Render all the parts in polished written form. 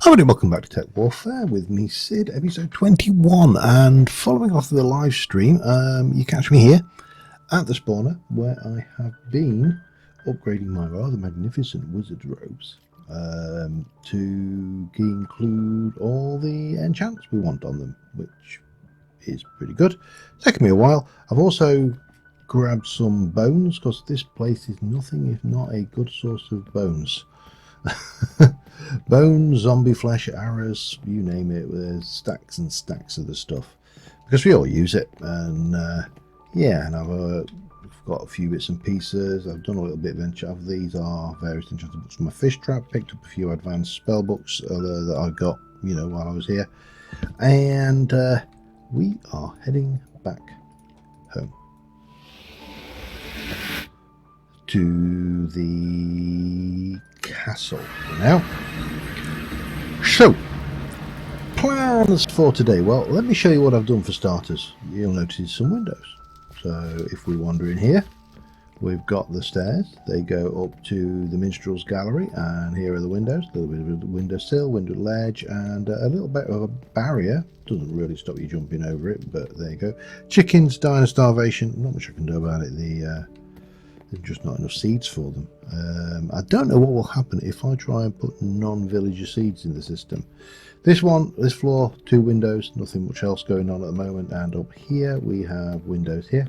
Hello and welcome back to Tech Warfare with me, Sid, episode 21. And following off the live stream, you catch me here at the spawner where I have been upgrading my rather magnificent wizard robes to include all the enchants we want on them, which is pretty good. It's taken me a while. I've also grabbed some bones because this place is nothing if not a good source of bones. Bones, zombie flesh, arrows, you name it. There's stacks and stacks of the stuff because we all use it. And yeah, and I've got a few bits and pieces. I've done a little bit of enchant. These are various enchanted books from my fish trap. Picked up a few advanced spell books that I got, while I was here. And we are heading back home to the castle now. So, plans for today. Well, let me show you what I've done for starters. You'll notice some windows. So if we wander in here, we've got the stairs. They go up to the minstrel's gallery, and here are the windows. A little bit of a windowsill, window ledge, and a little bit of a barrier. Doesn't really stop you jumping over it, but there you go. Chickens dying of starvation. Not much I can do about it. There's just not enough seeds for them. I don't know what will happen if I try and put non-villager seeds in the system. This floor, 2 windows, nothing much else going on at the moment. And up here we have windows here,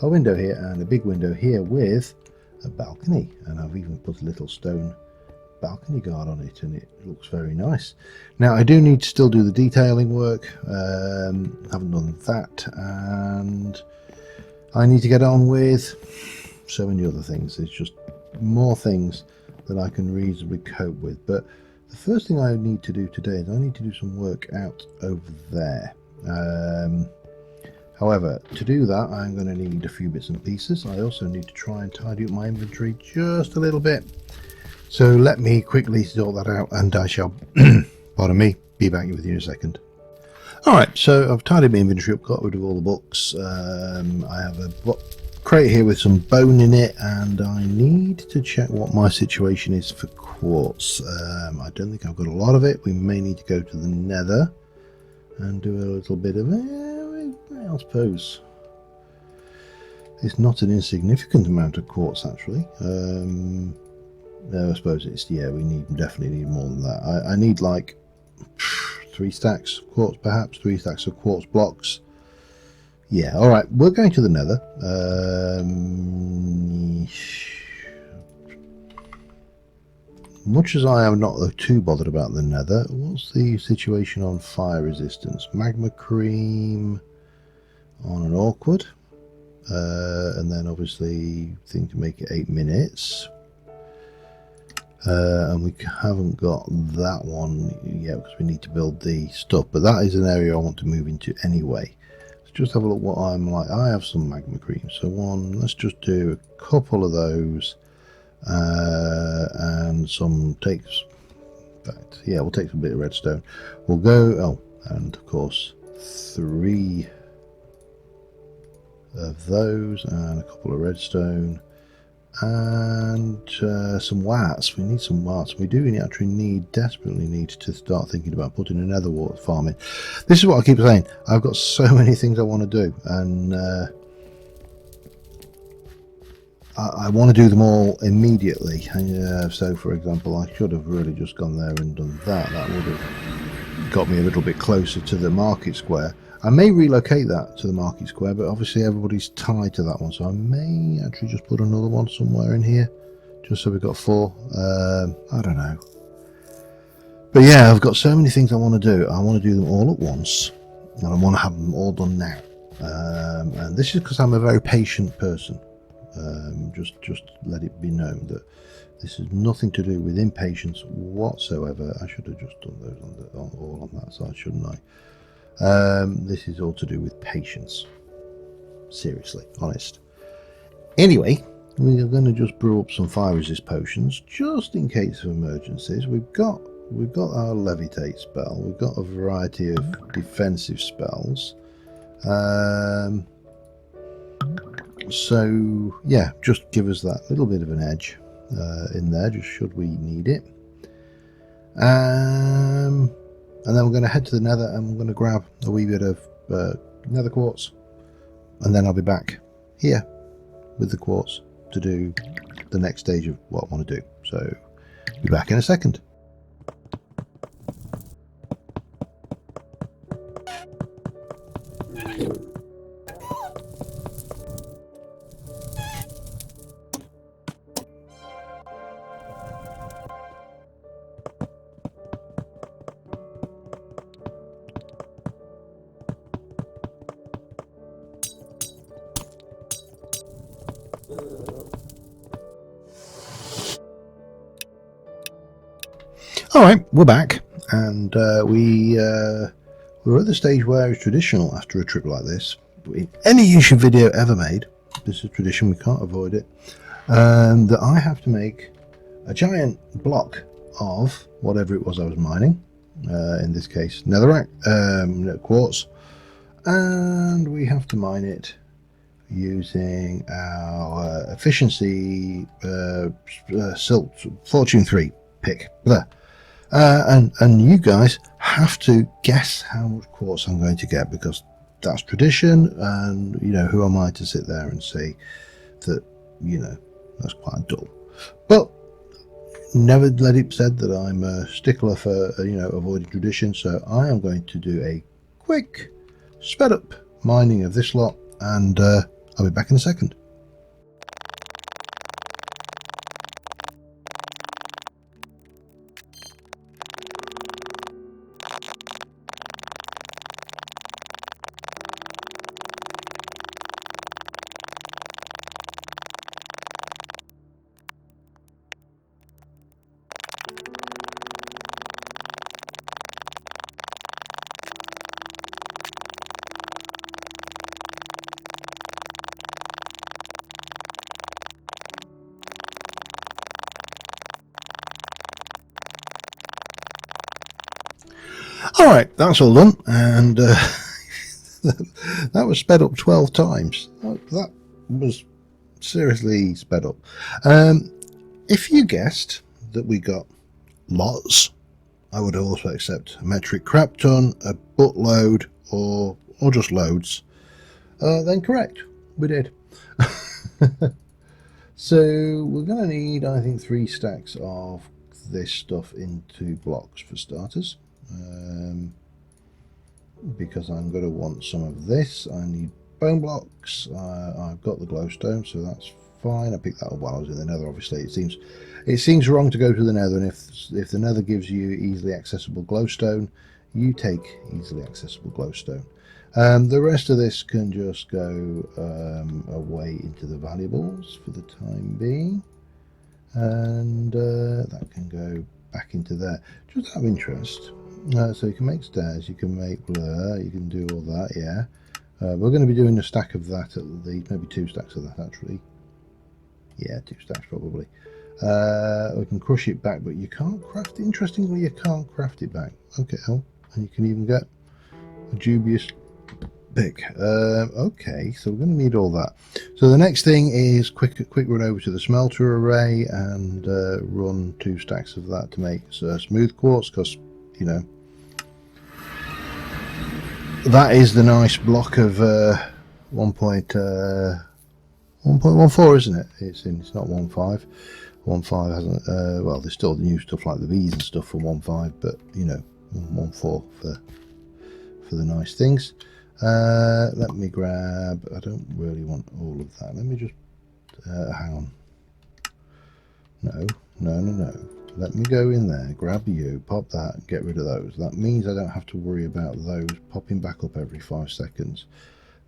a window here, and a big window here with a balcony. And I've even put a little stone balcony guard on it, and it looks very nice. Now I do need to still do the detailing work. Haven't done that, and I need to get on with so many other things. There's just more things that I can reasonably cope with. But the first thing I need to do today is I need to do some work out over there. However, to do that, I'm going to need a few bits and pieces. I also need to try and tidy up my inventory just a little bit. So let me quickly sort that out, and I shall, pardon me, be back with you in a second. Alright, so I've tidied my inventory up, got rid of all the books. I have a crate here with some bone in it, and I need to check what my situation is for quartz. I don't think I've got a lot of it. We may need to go to the nether and do a little bit of I suppose it's not an insignificant amount of quartz actually. No, I suppose it's, yeah, we definitely need more than that. I need like 3 stacks of quartz, perhaps 3 stacks of quartz blocks. Yeah, alright, we're going to the nether. Much as I am not too bothered about the nether, what's the situation on fire resistance? Magma cream on an awkward. And then obviously thing to make it 8 minutes. And we haven't got that one yet because we need to build the stuff. But that is an area I want to move into anyway. Just have a look what I'm like. I have some magma cream, so let's just do a couple of those, and some takes. In fact, yeah, we'll take some bit of redstone. We'll go. Oh, and of course 3 of those, and a couple of redstone, and some wats. We need some wats. We do desperately need to start thinking about putting another water farm in. This is what I keep saying. I've got so many things I want to do, and I want to do them all immediately. So, for example, I should have really just gone there and done that. That would have got me a little bit closer to the market square. I may relocate that to the market square, but obviously everybody's tied to that one, so I may actually just put another one somewhere in here, just so we've got 4. I don't know. But yeah, I've got so many things I want to do. I want to do them all at once, and I want to have them all done now. And this is because I'm a very patient person. Just let it be known that this is nothing to do with impatience whatsoever. I should have just done those all on that side, shouldn't I? This is all to do with patience. Seriously, honest. Anyway, we are going to just brew up some fire resist potions just in case of emergencies. We've got our levitate spell. We've got a variety of defensive spells. So yeah, just give us that little bit of an edge in there, just should we need it. And then we're going to head to the nether and we're going to grab a wee bit of nether quartz, and then I'll be back here with the quartz to do the next stage of what I want to do. So be back in a second. Alright, we're back, and we're at the stage where it's traditional after a trip like this. In any YouTube video ever made, this is a tradition, we can't avoid it, that I have to make a giant block of whatever it was I was mining, in this case netherrack, quartz, and we have to mine it using our efficiency silt fortune 3 pick. Blah. And you guys have to guess how much quartz I'm going to get, because that's tradition, and you know, who am I to sit there and say that, you know, that's quite dull. But never let it said that I'm a stickler for, you know, avoiding tradition, so I am going to do a quick sped up mining of this lot, and I'll be back in a second. Alright, that's all done, and that was sped up 12 times. That was seriously sped up. If you guessed that we got lots, I would also accept a metric crap ton, a buttload, or just loads. Then correct, we did. So we're going to need, I think, 3 stacks of this stuff into blocks for starters. Because I'm going to want some of this. I need bone blocks. I've got the glowstone, so that's fine. I picked that up while I was in the nether. Obviously, it seems wrong to go to the nether, and if the nether gives you easily accessible glowstone, you take easily accessible glowstone. The rest of this can just go away into the valuables for the time being, and that can go back into there. Just out of interest, so you can make stairs, you can make blur, you can do all that, yeah. We're going to be doing a stack of that at least, maybe 2 stacks of that actually. Yeah, 2 stacks probably. We can crush it back, but you can't craft it. Interestingly, you can't craft it back. Okay, oh, and you can even get a dubious pick. Okay, so we're going to need all that. So the next thing is quick run over to the smelter array and run 2 stacks of that to make smooth quartz, because, you know, that is the nice block of 1.14, isn't it? It's not 1.5. 1.5 hasn't. Well, there's still the new stuff like the V's and stuff for 1.5, but you know, 1.4 for the nice things. Let me grab. I don't really want all of that. Let me just hang on. No. Let me go in there, grab you, pop that, get rid of those. That means I don't have to worry about those popping back up every 5 seconds.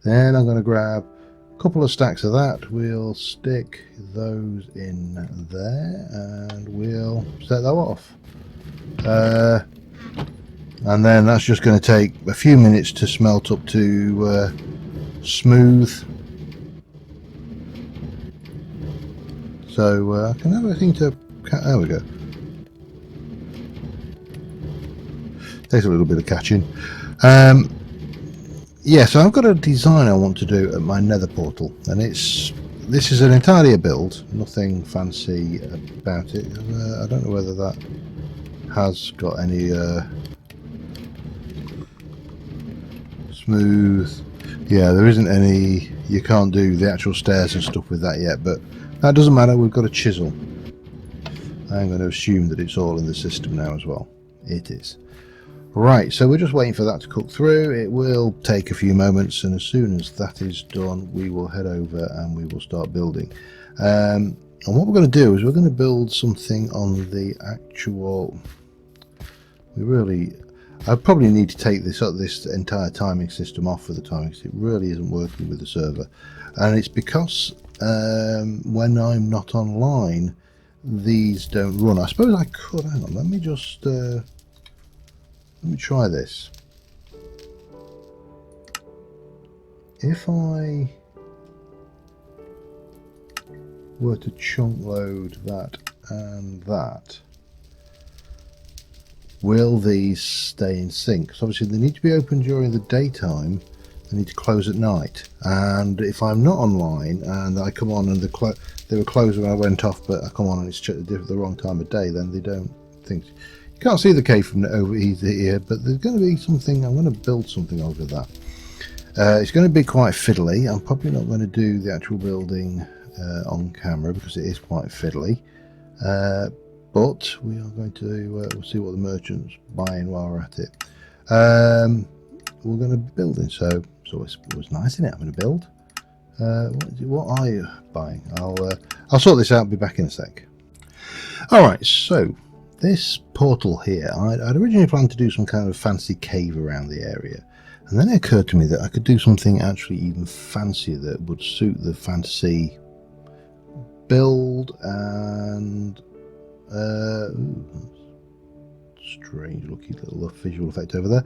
Then I'm going to grab a couple of stacks of that. We'll stick those in there and we'll set that off. And then that's just going to take a few minutes to smelt up to smooth. So I can have everything to. There we go. Takes a little bit of catching. Yeah, so I've got a design I want to do at my nether portal, and this is an entirely a build, nothing fancy about it. I don't know whether that has got any smooth. Yeah, there isn't any. You can't do the actual stairs and stuff with that yet, but that doesn't matter. We've got a chisel. I'm going to assume that it's all in the system now as well. It is. Right, so we're just waiting for that to cook through. It will take a few moments, and as soon as that is done, we will head over and we will start building. And what we're going to do is we're going to build something on the actual. I probably need to take this entire timing system off for the timing, because it really isn't working with the server, and it's because when I'm not online, these don't run. I suppose I could. Hang on, let me just let me try this. If I were to chunk load that and that, will these stay in sync? So obviously they need to be open during the daytime, they need to close at night, and if I'm not online and I come on and they were closed when I went off, but I come on and it's the wrong time of day, then they don't think. You can't see the cave from over here, but there's going to be something. I'm going to build something over that. It's going to be quite fiddly. I'm probably not going to do the actual building on camera because it is quite fiddly. But we are going to we'll see what the merchant's buying while we're at it. We're going to be building, so it was nice, isn't it? I'm going to build. What are you buying? I'll sort this out and be back in a sec. Alright, so this portal here, I'd originally planned to do some kind of fancy cave around the area, and then it occurred to me that I could do something actually even fancier that would suit the fantasy build. And strange looking little visual effect over there.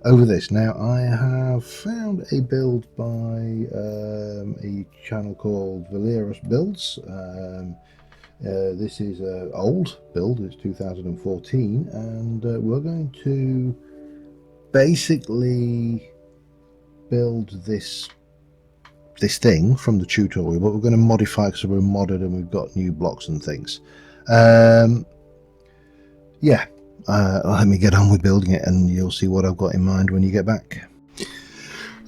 Over this, now I have found a build by a channel called Nitrous builds. This is an old build, it's 2014, and we're going to basically build this thing from the tutorial, but we're going to modify because we're modded and we've got new blocks and things. Yeah, let me get on with building it and you'll see what I've got in mind when you get back.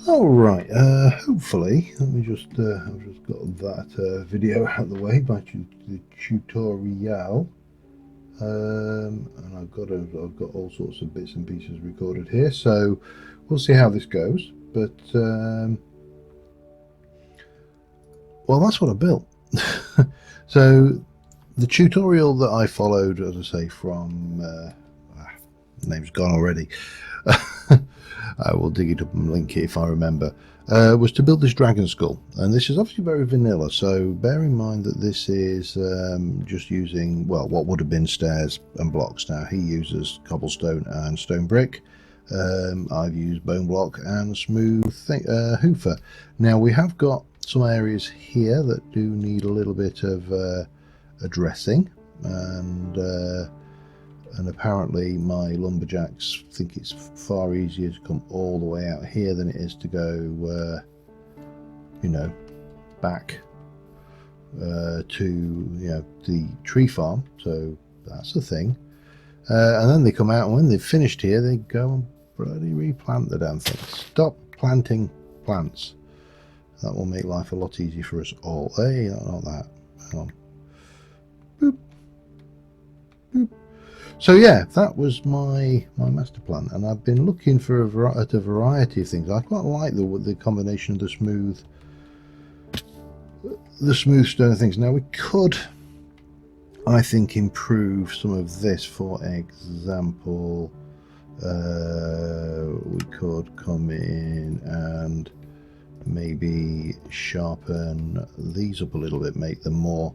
Alright, hopefully, let me just, I've just got that video out of the way by the tutorial. And I've got all sorts of bits and pieces recorded here, so we'll see how this goes. But well, that's what I built. So the tutorial that I followed, as I say, from name's gone already. I will dig it up and link it if I remember. Was to build this dragon skull, and this is obviously very vanilla, so bear in mind that this is just using, well, what would have been stairs and blocks. Now he uses cobblestone and stone brick. I've used bone block and smooth hoofer. Now we have got some areas here that do need a little bit of addressing, and apparently my lumberjacks think it's far easier to come all the way out here than it is to go you know, back to, you know, the tree farm. So that's the thing. And then they come out, and when they've finished here they go and bloody replant the damn thing. Stop planting plants. That will make life a lot easier for us all. Hey, not that. Hang on. Boop. Boop. So yeah, that was my master plan, and I've been looking for at a variety of things. I quite like the combination of the smooth stone things. Now we could, I think, improve some of this. For example, we could come in and maybe sharpen these up a little bit, make them more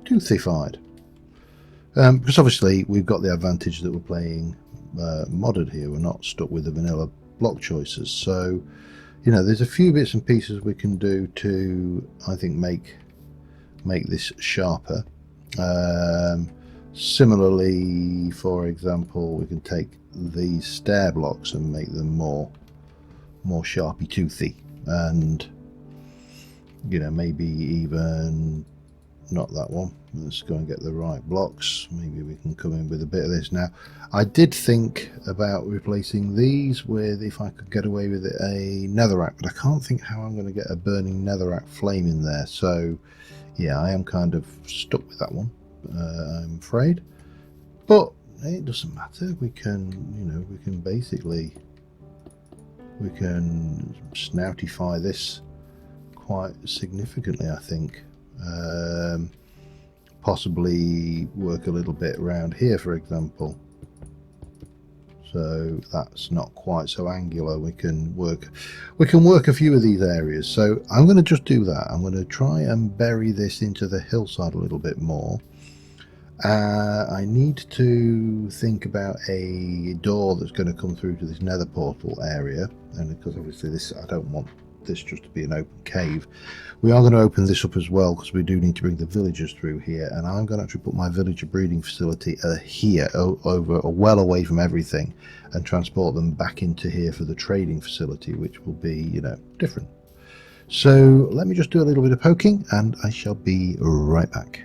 toothified. Because obviously we've got the advantage that we're playing modded here. We're not stuck with the vanilla block choices. So, you know, there's a few bits and pieces we can do to, I think, make this sharper. Similarly, for example, we can take these stair blocks and make them more sharpy toothy, and, you know, maybe even not that one. Let's go and get the right blocks. Maybe we can come in with a bit of this now. I did think about replacing these with, if I could get away with it, a netherrack, but I can't think how I'm going to get a burning netherrack flame in there. So yeah, I am kind of stuck with that one, I'm afraid. But it doesn't matter. We can, you know, we can basically, we can snoutify this quite significantly, I think. Possibly work a little bit around here, for example, so that's not quite so angular. We can work a few of these areas. So I'm going to just do that. I'm going to try and bury this into the hillside a little bit more. I need to think about a door that's going to come through to this nether portal area, and because obviously this, I don't want this just to be an open cave. We are going to open this up as well, because we do need to bring the villagers through here, and I'm going to actually put my villager breeding facility here, over well away from everything, and transport them back into here for the trading facility, which will be, you know, different. So let me just do a little bit of poking, and I shall be right back.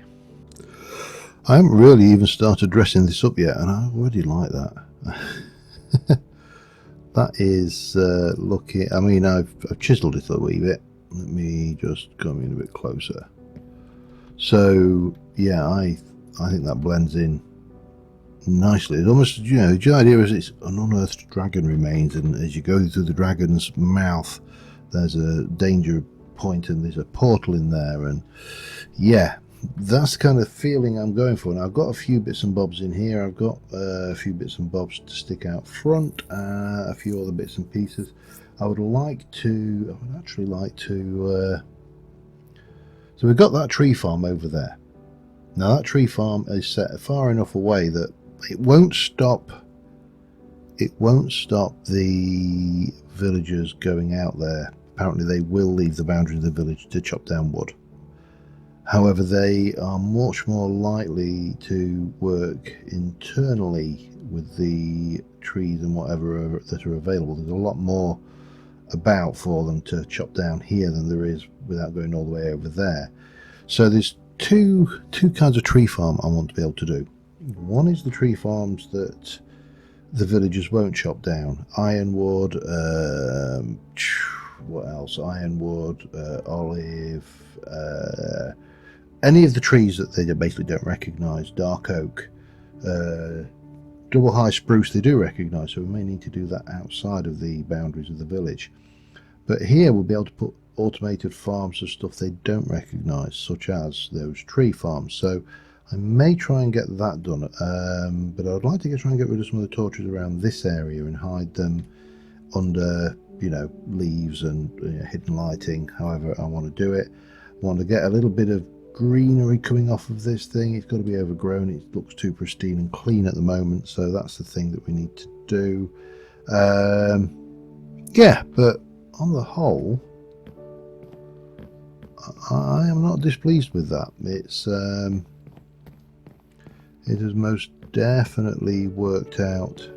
I haven't really even started dressing this up yet, and I already like that. That is looking, I mean, I've chiseled it a wee bit. Let me just come in a bit closer. So yeah, I think that blends in nicely. It's almost, you know, the idea is it's an unearthed dragon remains, and as you go through the dragon's mouth, there's a danger point and there's a portal in there, and yeah, that's the kind of feeling I'm going for. And I've got a few bits and bobs in here. I've got a few bits and bobs to stick out front, a few other bits and pieces. I would actually like to so we've got that tree farm over there. Now that tree farm is set far enough away that it won't stop the villagers going out there. Apparently they will leave the boundary of the village to chop down wood. However, they are much more likely to work internally with the trees and whatever that are available. There's a lot more about for them to chop down here than there is without going all the way over there. So there's two kinds of tree farm I want to be able to do. One is the tree farms that the villagers won't chop down. Ironwood, what else? Ironwood, olive, any of the trees that they basically don't recognise. Dark oak, double high spruce they do recognise, so we may need to do that outside of the boundaries of the village. But here we'll be able to put automated farms of stuff they don't recognise, such as those tree farms. So I may try and get that done, but I'd like to try and get rid of some of the torches around this area and hide them under, you know, leaves and hidden lighting, however I want to do it. I want to get a little bit of greenery coming off of this thing. It's got to be overgrown. It looks too pristine and clean at the moment, so that's the thing that we need to do. Yeah, but on the whole, I am not displeased with that. It has most definitely worked out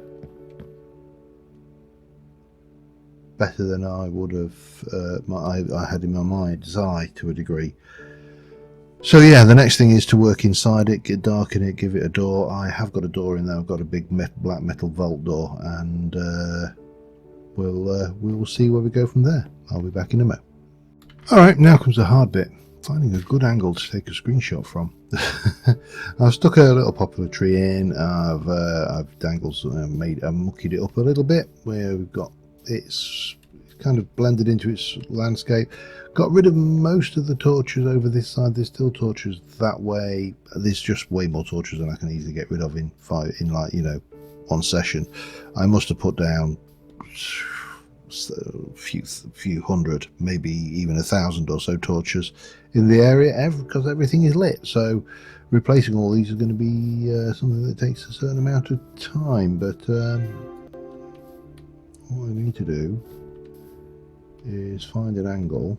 better than I would have I had in my mind's eye to a degree. So yeah, the next thing is to work inside it, get darken it, give it a door. I have got a door in there. I've got a big black metal vault door, and we will see where we go from there. I'll be back in a minute. Alright, now comes the hard bit. Finding a good angle to take a screenshot from. I've stuck a little poplar tree in. I've dangled, muckied it up a little bit where we've got it's kind of blended into its landscape. Got rid of most of the torches over this side. There's still torches that way. There's just way more torches than I can easily get rid of in like, you know, one session. I must have put down a few hundred, maybe even 1,000 or so torches in the area, because everything is lit. So replacing all these is going to be something that takes a certain amount of time. But what I need to do is find an angle.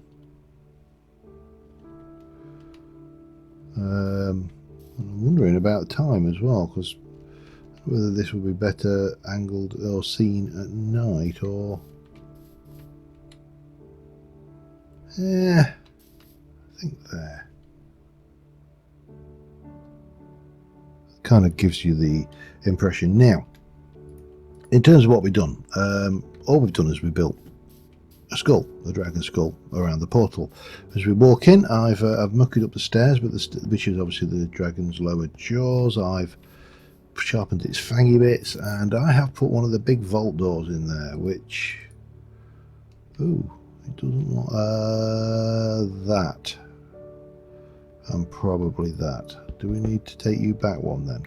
I'm wondering about time as well, because whether this would be better angled or seen at night, or yeah, I think there. kind of gives you the impression. Now, in terms of what we've done, all we've done is we built a skull, the dragon skull, around the portal. As we walk in, I've mucked up the stairs, which is obviously the dragon's lower jaws. I've sharpened its fangy bits, and I have put one of the big vault doors in there, which, ooh, it doesn't want that, and probably that. Do we need to take you back one then?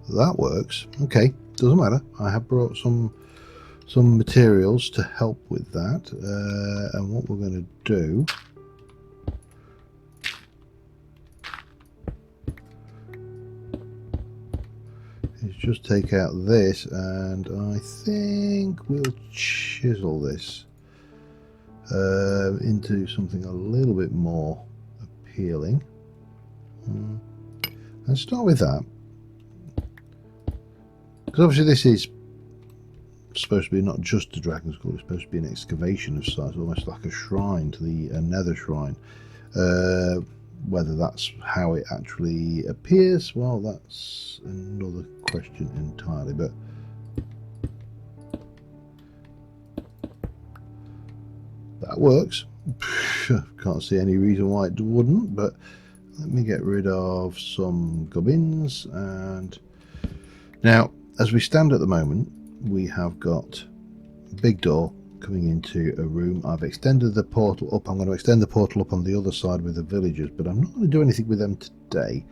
That works. Okay, doesn't matter. I have brought some materials to help with that, and what we're going to do is just take out this, and I think we'll chisel this into something a little bit more appealing. Let's start with that, because obviously this is supposed to be not just a dragon skull, it's supposed to be an excavation of size, almost like a shrine to the nether shrine. Whether that's how it actually appears, well, that's another question entirely, but that works. Can't see any reason why it wouldn't, but let me get rid of some gubbins. And now, as we stand at the moment, we have got a big door coming into a room. I've extended the portal up. I'm going to extend the portal up on the other side with the villagers, but I'm not going to do anything with them today.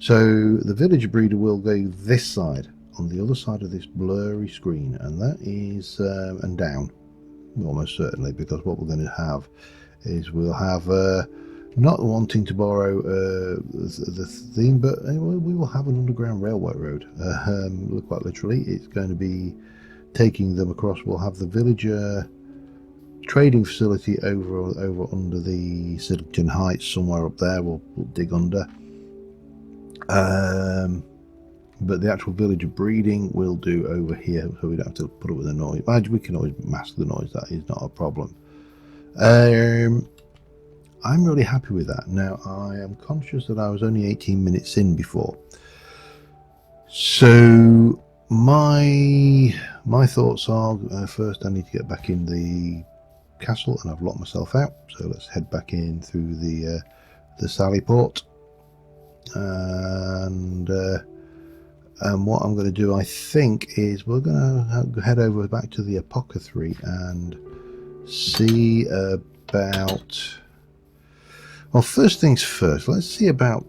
So the villager breeder will go this side, on the other side of this blurry screen, and that is and down, almost certainly, because what we're going to have is we'll have not wanting to borrow the theme, but we will have an underground railway road. Quite literally, it's going to be taking them across. We'll have the villager trading facility over under the Siddington Heights, somewhere up there. We'll dig under. But the actual villager breeding we'll do over here, so we don't have to put up with the noise. We can always mask the noise, that is not a problem. I'm really happy with that. Now, I am conscious that I was only 18 minutes in before. So my thoughts are, first I need to get back in the castle, and I've locked myself out. So let's head back in through the Sally port. And what I'm going to do, I think, is we're going to head over back to the apothecary and see about... Well, first things first, let's see about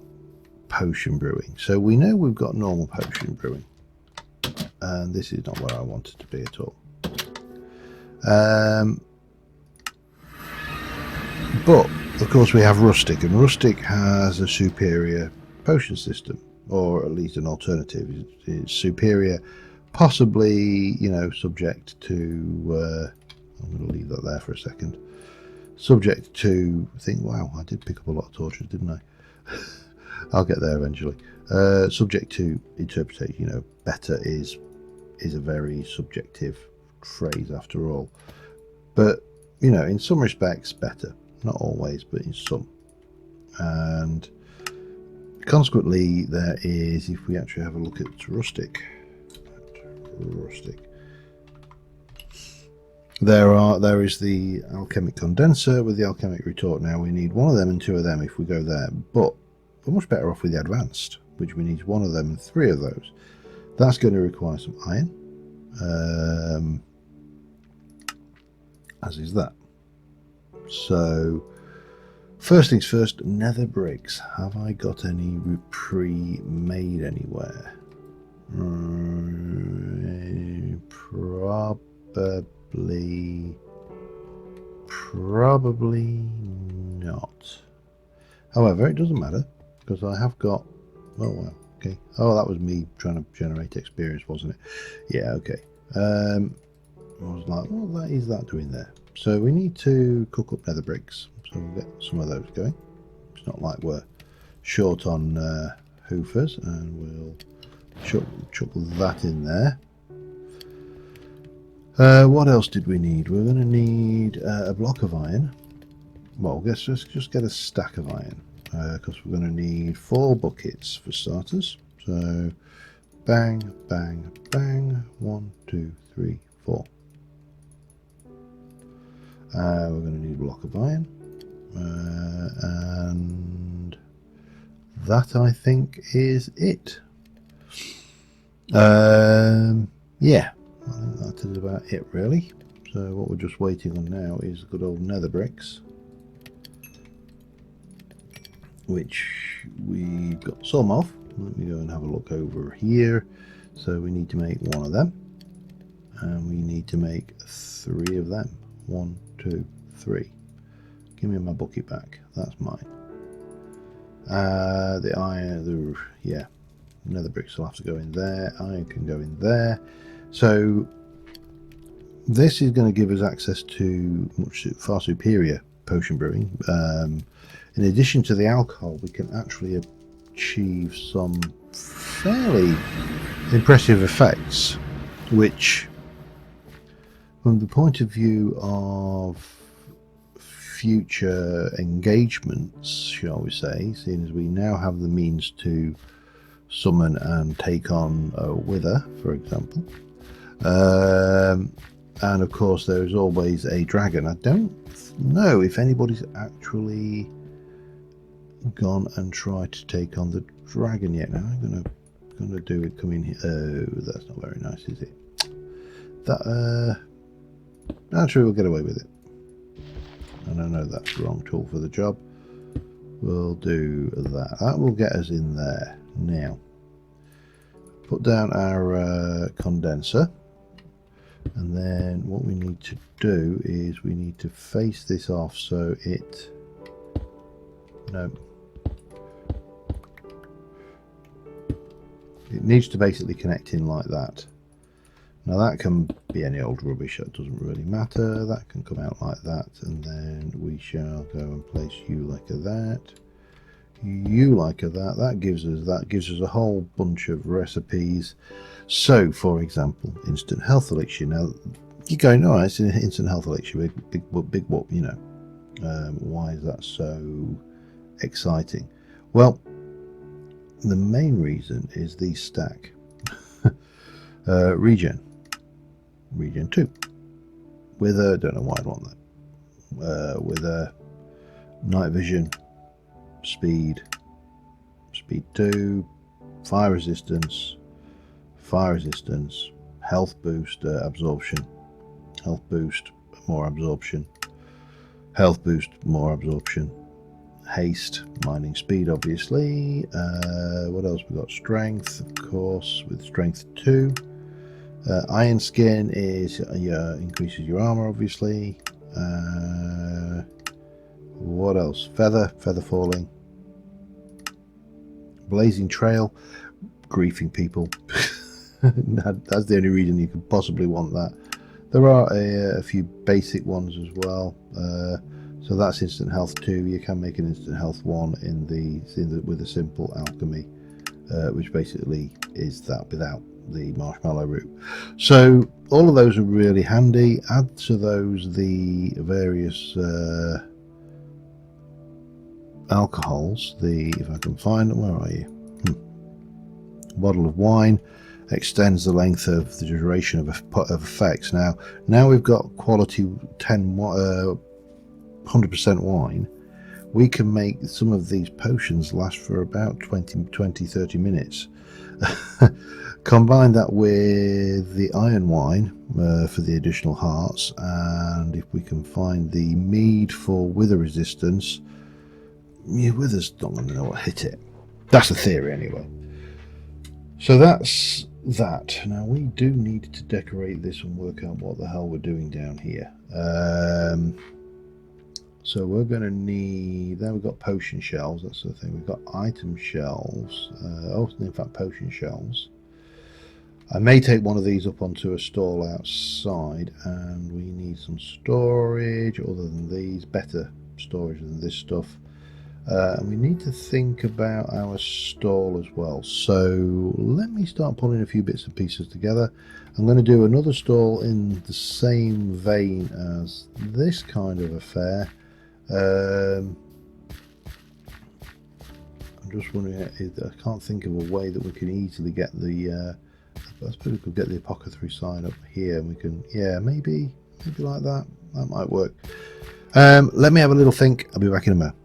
potion brewing. So we know we've got normal potion brewing, and this is not where I want it to be at all. But of course we have rustic, and rustic has a superior potion system, or at least an alternative. It's superior, possibly, you know, subject to I'm going to leave that there for a second. Subject to think, wow, I did pick up a lot of torches, didn't I? I'll get there eventually. Subject to interpretation. You know, better is a very subjective phrase after all. But you know, in some respects, better. Not always, but in some. And consequently, there is, if we actually have a look at rustic. There is the alchemic condenser with the alchemic retort. Now we need one of them and two of them if we go there, but we're much better off with the advanced, which we need one of them and three of those. That's going to require some iron, as is that. So first things first, nether bricks. Have I got any pre-made anywhere? Probably not. However, it doesn't matter, because I have got... Oh, well, okay. Oh, that was me trying to generate experience, wasn't it? Yeah, okay. I was like, what is that doing there? So we need to cook up nether bricks, so we'll get some of those going. It's not like we're short on hoofers, and we'll chuck that in there. What else did we need? We're going to need a block of iron. Well, let's just get a stack of iron. because we're going to need 4 buckets for starters. So bang, bang, bang, 1, 2, 3, 4. We're going to need a block of iron, and that I think is it. Yeah, I think that is about it really. So what we're just waiting on now is good old nether bricks, which we've got some of. Let me go and have a look over here. So we need to make 1 of them, and we need to make 3 of them. 1, 2, 3. Give me my bucket back. That's mine. The iron, yeah, nether bricks will have to go in there. Iron can go in there. So this is going to give us access to much far superior potion brewing. In addition to the alcohol, we can actually achieve some fairly impressive effects, which, from the point of view of future engagements, shall we say, seeing as we now have the means to summon and take on a wither, for example, and of course there is always a dragon. I don't know if anybody's actually gone and tried to take on the dragon yet. Now I'm gonna do it. Come in here. Oh, that's not very nice, is it? That actually we'll get away with it. And I know that's the wrong tool for the job. We'll do that. That will get us in there. Now put down our condenser, and then what we need to do is we need to face this off so it it needs to basically connect in like that. Now that can be any old rubbish, that doesn't really matter. That can come out like that, and then we shall go and place you like that, you like that. That gives us a whole bunch of recipes. So for example, instant health elixir. Now you're going, oh, it's an instant health elixir, big what, you know, why is that so exciting? Well, the main reason is the stack. Regen 2 with a, don't know why I'd want that, with a night vision, speed 2, fire resistance, health boost, absorption, health boost, more absorption, health boost, more absorption, haste, mining speed obviously. What else we got? Strength, of course, with strength 2. Iron skin is increases your armor obviously. What else? Feather falling, blazing trail, griefing people. That's the only reason you could possibly want that. There are a few basic ones as well. So that's instant health 2. You can make an instant health 1 with a simple alchemy, which basically is that without the marshmallow root. So all of those are really handy. Add to those the various alcohols. If I can find them, where are you? Bottle of wine extends the length of the duration of effects. Now we've got quality 100% wine. We can make some of these potions last for about 20-30 minutes. Combine that with the iron wine for the additional hearts, and if we can find the mead for wither resistance, your wither's not going to know what hit it. That's the theory anyway. So that's that. Now we do need to decorate this and work out what the hell we're doing down here. So we're going to need, then we've got potion shelves, that's the thing. We've got item shelves, in fact potion shelves. I may take one of these up onto a stall outside, and we need some storage other than these, better storage than this stuff. And we need to think about our stall as well. So let me start pulling a few bits and pieces together. I'm going to do another stall in the same vein as this kind of affair. just wondering, I can't think of a way that we can easily get the, I suppose we could get the apothecary sign up here, and we can, yeah, maybe like that. That might work. Let me have a little think. I'll be back in a moment.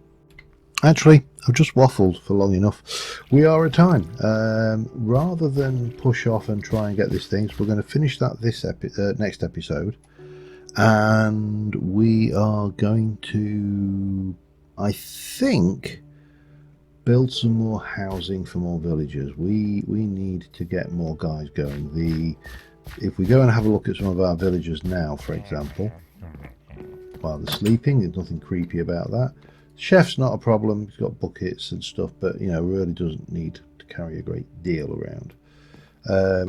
Actually, I've just waffled for long enough. We are at time. Rather than push off and try and get this thing, so we're going to finish that this next episode, and we are going to, I think, build some more housing for more villagers. We need to get more guys going. If we go and have a look at some of our villagers now, for example, while they're sleeping, there's nothing creepy about that. Chef's not a problem, he's got buckets and stuff, but you know, really doesn't need to carry a great deal around.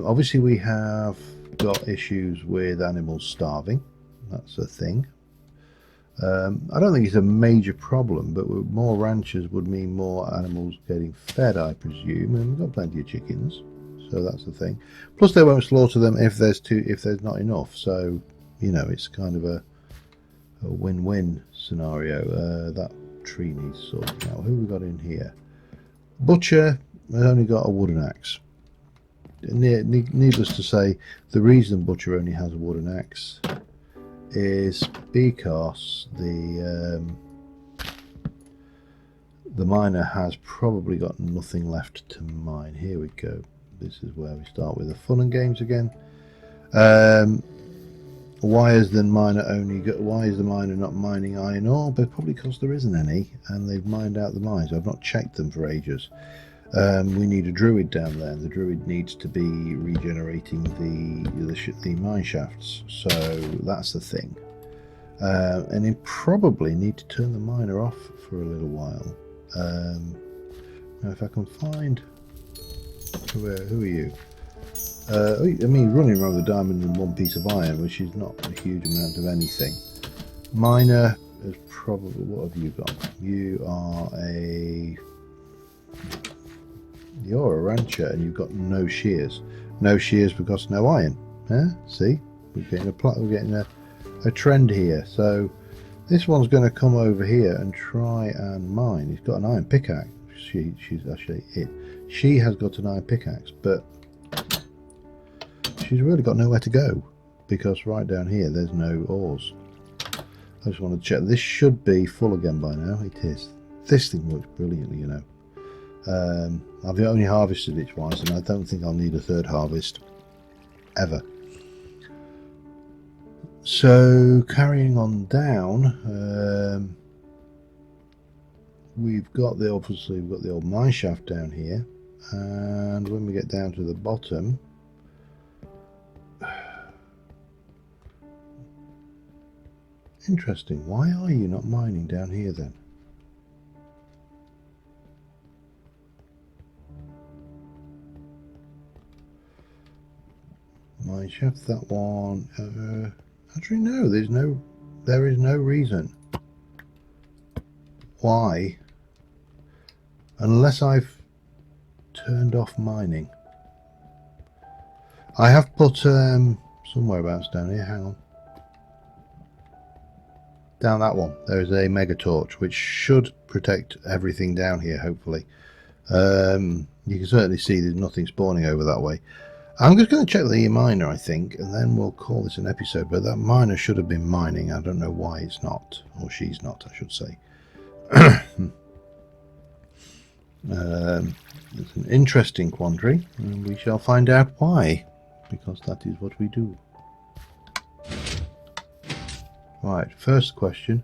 Obviously we have got issues with animals starving. That's a thing. I don't think it's a major problem, but more ranchers would mean more animals getting fed, I presume, and we've got plenty of chickens, so that's the thing. Plus they won't slaughter them if there's not enough, so you know, it's kind of a win-win scenario. That tree needs sorting out. Who we got in here? Butcher has only got a wooden axe. Needless to say, the reason Butcher only has a wooden axe is because the miner has probably got nothing left to mine. Here we go. This is where we start with the fun and games again. Why is the miner not mining iron ore? But probably because there isn't any, and they've mined out the mines. I've not checked them for ages. We need a druid down there, and the druid needs to be regenerating the mine shafts. So that's the thing. And they probably need to turn the miner off for a little while. Now, if I can find who are you? I mean, running around with a diamond and one piece of iron, which is not a huge amount of anything. Miner is probably, what have you got? You're a rancher and you've got no shears. No shears because no iron. See, we're getting a trend here. So this one's going to come over here and try and mine. He's got an iron pickaxe. She's actually it. She has got an iron pickaxe, but she's really got nowhere to go because right down here there's no ores. I just want to check. This should be full again by now. It is. This thing works brilliantly, you know. I've only harvested it twice, and I don't think I'll need a third harvest ever. So carrying on down, we've got the old mine shaft down here, and when we get down to the bottom, interesting. Why are you not mining down here then? Mine shaft, that one. Actually, no. There is no reason why, unless I've turned off mining. I have put somewhere abouts down here. Hang on. Down that one, there is a mega torch which should protect everything down here. Hopefully, you can certainly see there's nothing spawning over that way. I'm just going to check the miner, I think, and then we'll call this an episode. But that miner should have been mining. I don't know why it's not, or she's not, I should say. It's an interesting quandary, and we shall find out why, because that is what we do. Right, first question.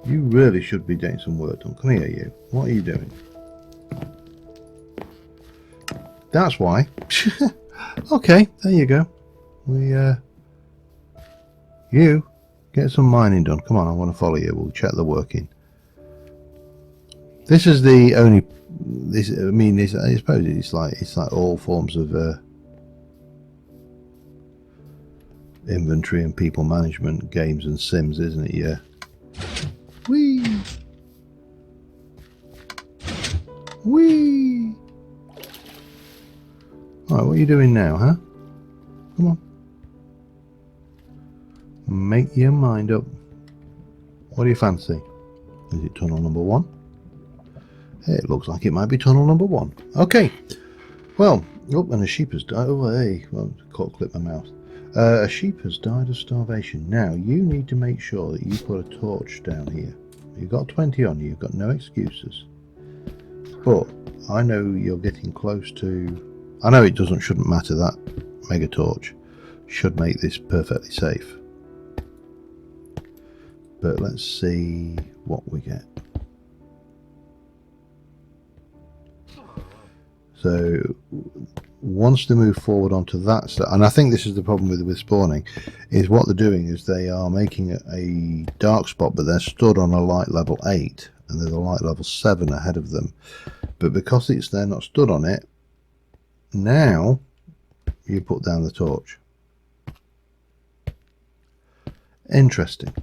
You really should be getting some work done. Come here, you. What are you doing? That's why. Okay, there you go. You get some mining done. Come on, I want to follow you. We'll check the working. This is the only. I suppose it's like all forms of inventory and people management games and sims, isn't it? Yeah. Whee! Whee! Alright, what are you doing now, huh? Come on. Make your mind up. What do you fancy? Is it tunnel number 1? It looks like it might be tunnel number 1. Okay. Well, oh, and a sheep has died. Oh, hey, well, can't clip my mouth. A sheep has died of starvation. Now, you need to make sure that you put a torch down here. You've got 20 on you. You've got no excuses. But I know you're getting close to... I know it shouldn't matter. That mega torch should make this perfectly safe. But let's see what we get. So once they move forward onto that stuff, and I think this is the problem with spawning, is what they're doing is they are making a dark spot, but they're stood on a light level 8 and there's a light level 7 ahead of them. But because they're not stood on it, now you put down the torch. Interesting.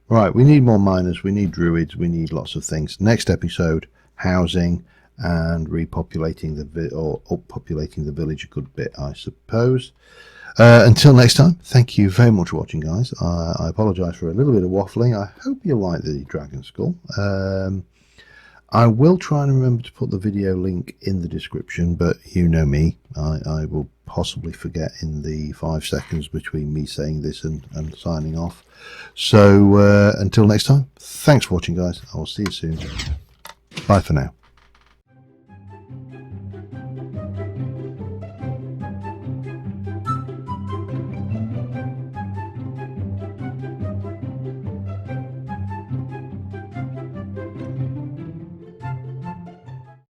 Right, we need more miners, we need druids, we need lots of things. Next episode, housing and repopulating uppopulating the village a good bit, I suppose. Until next time, thank you very much for watching, guys. I apologise for a little bit of waffling. I hope you like the dragon skull. I will try and remember to put the video link in the description, but you know me, I will possibly forget in the 5 seconds between me saying this and signing off. So until next time, thanks for watching, guys. I will see you soon. Bye for now.